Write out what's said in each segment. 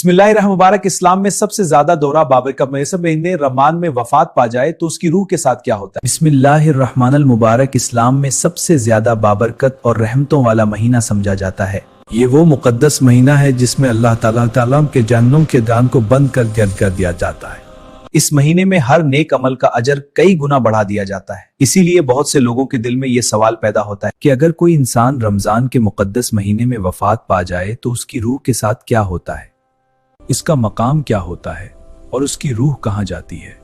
बिस्मिल्लाहिर्रहमानिर्रहीम। इस्लाम में सबसे ज्यादा दोहरा बाबरकत महीने रमजान में वफात पा जाए तो उसकी रूह के साथ क्या होता है? बिस्मिल्लाहिर्रहमानिर्रहीम। इस्लाम में सबसे ज्यादा बाबरकत और रहमतों वाला महीना समझा जाता है। ये वो मुकद्दस महीना है जिसमें अल्लाह ताला के जहन्नुम के दान को बंद कर दिया जाता है। इस महीने में हर नेक अमल का अजर कई गुना बढ़ा दिया जाता है। इसीलिए बहुत से लोगों के दिल में ये सवाल पैदा होता है कि अगर कोई इंसान रमजान के मुकद्दस महीने में वफात पा जाए तो उसकी रूह के साथ क्या होता है, इसका मकाम क्या होता है और उसकी रूह कहां जाती है।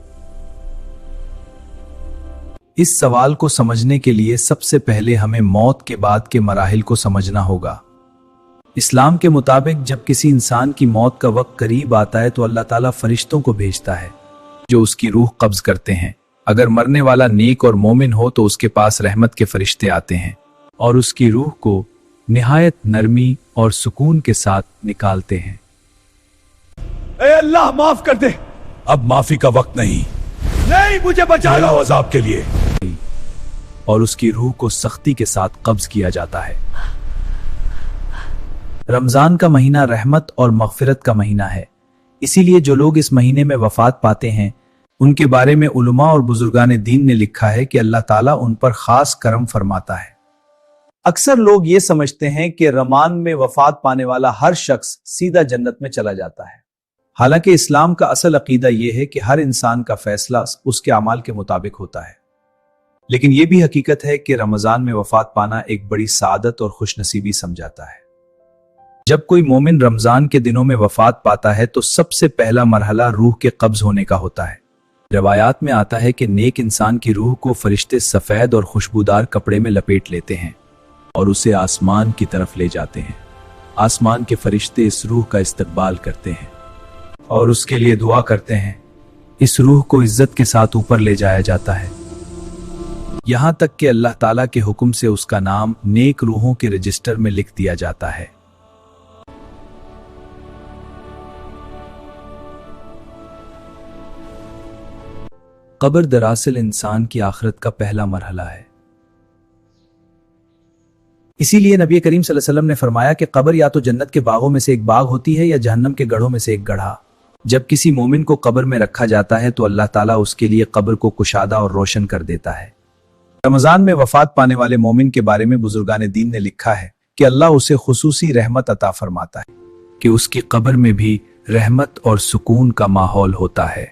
इस सवाल को समझने के लिए सबसे पहले हमें मौत के बाद के मराहिल को समझना होगा। इस्लाम के मुताबिक जब किसी इंसान की मौत का वक्त करीब आता है तो अल्लाह ताला फरिश्तों को भेजता है जो उसकी रूह कब्ज करते हैं। अगर मरने वाला नेक और मोमिन हो तो उसके पास रहमत के फरिश्ते आते हैं और उसकी रूह को निहायत नरमी और सुकून के साथ निकालते हैं। ए अल्लाह माफ कर दे, अब माफी का वक्त नहीं, मुझे बचा लो अज़ाब के लिए। और उसकी रूह को सख्ती के साथ कब्ज किया जाता है। रमजान का महीना रहमत और मगफिरत का महीना है। इसीलिए जो लोग इस महीने में वफात पाते हैं उनके बारे में उलमा और बुजुर्गान दीन ने लिखा है कि अल्लाह ताला उन पर खास करम फरमाता है। अक्सर लोग ये समझते हैं कि रमजान में वफात पाने वाला हर शख्स सीधा जन्नत में चला जाता है। हालांकि इस्लाम का असल अकीदा यह है कि हर इंसान का फैसला उसके अमाल के मुताबिक होता है। लेकिन यह भी हकीकत है कि रमजान में वफात पाना एक बड़ी सादत और खुशनसीबी समझाता है। जब कोई मोमिन रमजान के दिनों में वफात पाता है तो सबसे पहला मरहला रूह के कब्ज होने का होता है। रवायात में आता है कि नेक इंसान की रूह को फरिश्ते सफेद और खुशबूदार कपड़े में लपेट लेते हैं और उसे आसमान की तरफ ले जाते हैं। आसमान के फरिश्ते इस रूह का इस्तकबाल करते हैं और उसके लिए दुआ करते हैं। इस रूह को इज्जत के साथ ऊपर ले जाया जाता है, यहां तक कि अल्लाह ताला के हुक्म से उसका नाम नेक रूहों के रजिस्टर में लिख दिया जाता है। कब्र दरअसल इंसान की आखिरत का पहला मरहला है। इसीलिए नबी करीम सल्लल्लाहु अलैहि वसल्लम ने फरमाया कि कब्र या तो जन्नत के बागों में से एक बाग होती है या जहन्नम के गढ़ों में से एक गढ़ा। जब किसी मोमिन को कब्र में रखा जाता है तो अल्लाह ताला उसके लिए कब्र को कुशादा और रोशन कर देता है। रमजान में वफात पाने वाले मोमिन के बारे में बुजुर्गान दीन ने लिखा है कि अल्लाह उसे खुसूसी रहमत अता फरमाता है कि उसकी कब्र में भी रहमत और सुकून का माहौल होता है,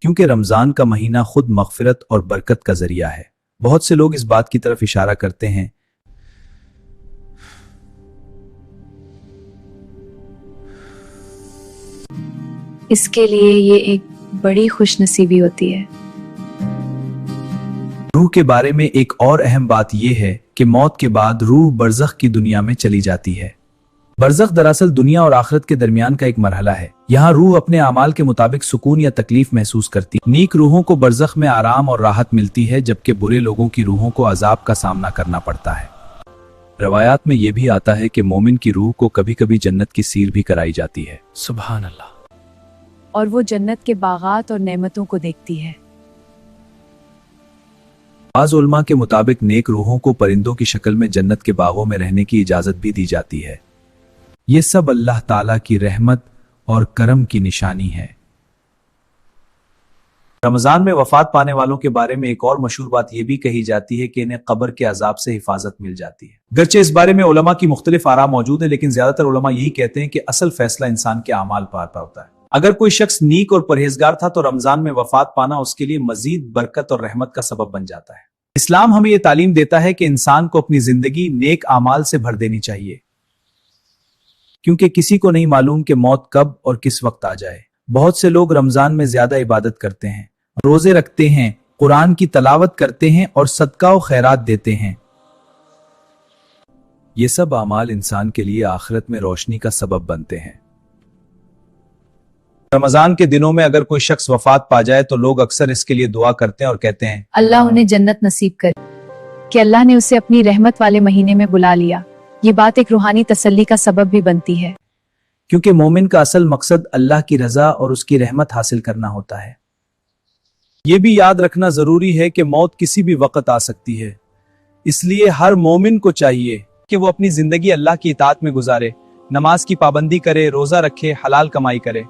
क्योंकि रमजान का महीना खुद मगफिरत और बरकत का जरिया है। बहुत से लोग इस बात की तरफ इशारा करते हैं इसके लिए ये एक बड़ी खुशनसीबी होती है। रूह के बारे में एक और अहम बात यह है कि मौत के बाद रूह बरज़ख की दुनिया में चली जाती है। बरज़ख दरअसल दुनिया और आखिरत के दरमियान का एक मरहला है। यहाँ रूह अपने अमाल के मुताबिक सुकून या तकलीफ महसूस करती है। नेक रूहों को बरज़ख में आराम और राहत मिलती है, जबकि बुरे लोगों की रूहों को अजाब का सामना करना पड़ता है। रवायात में यह भी आता है कि मोमिन की रूह को कभी कभी जन्नत की सीर भी कराई जाती है। सुभान अल्लाह। और वो जन्नत के बागात और नेमतों को देखती है। बाज़ उलमा के मुताबिक नेक रूहों को परिंदों की शक्ल में जन्नत के बागों में रहने की इजाजत भी दी जाती है। ये सब अल्लाह ताला की रहमत और करम की निशानी है। रमजान में वफात पाने वालों के बारे में एक और मशहूर बात यह भी कही जाती है कि इन्हें कब्र के अजाब से हिफाजत मिल जाती है। गरचे इस बारे में उलमा की मुख्तलिफ आरा मौजूद है, लेकिन ज्यादातर उलमा यही कहते हैं कि असल फैसला इंसान के अमाल पर होता है। अगर कोई शख्स नीक और परहेजगार था तो रमजान में वफात पाना उसके लिए मजीद बरकत और रहमत का सबब बन जाता है। इस्लाम हमें यह तालीम देता है कि इंसान को अपनी जिंदगी नेक अमाल से भर देनी चाहिए, क्योंकि किसी को नहीं मालूम कि मौत कब और किस वक्त आ जाए। बहुत से लोग रमजान में ज्यादा इबादत करते हैं, रोजे रखते हैं, कुरान की तलावत करते हैं और सदका और खैरात देते हैं। ये सब अमाल इंसान के लिए आखिरत में रोशनी का सबब बनते हैं। रमजान के दिनों में अगर कोई शख्स वफात पा जाए तो लोग अक्सर इसके लिए दुआ करते हैं और कहते हैं अल्लाह उन्हें जन्नत नसीब करे, कि अल्लाह ने उसे अपनी रहमत वाले महीने में बुला लिया। ये बात एक रूहानी तसल्ली का सबब भी बनती है, क्योंकि मोमिन का असल मकसद अल्लाह की रजा और उसकी रहमत हासिल करना होता है। ये भी याद रखना जरूरी है कि मौत किसी भी वक्त आ सकती है, इसलिए हर मोमिन को चाहिए कि वो अपनी जिंदगी अल्लाह की इताअत में गुजारे, नमाज की पाबंदी करे, रोजा रखे, हलाल कमाई करे।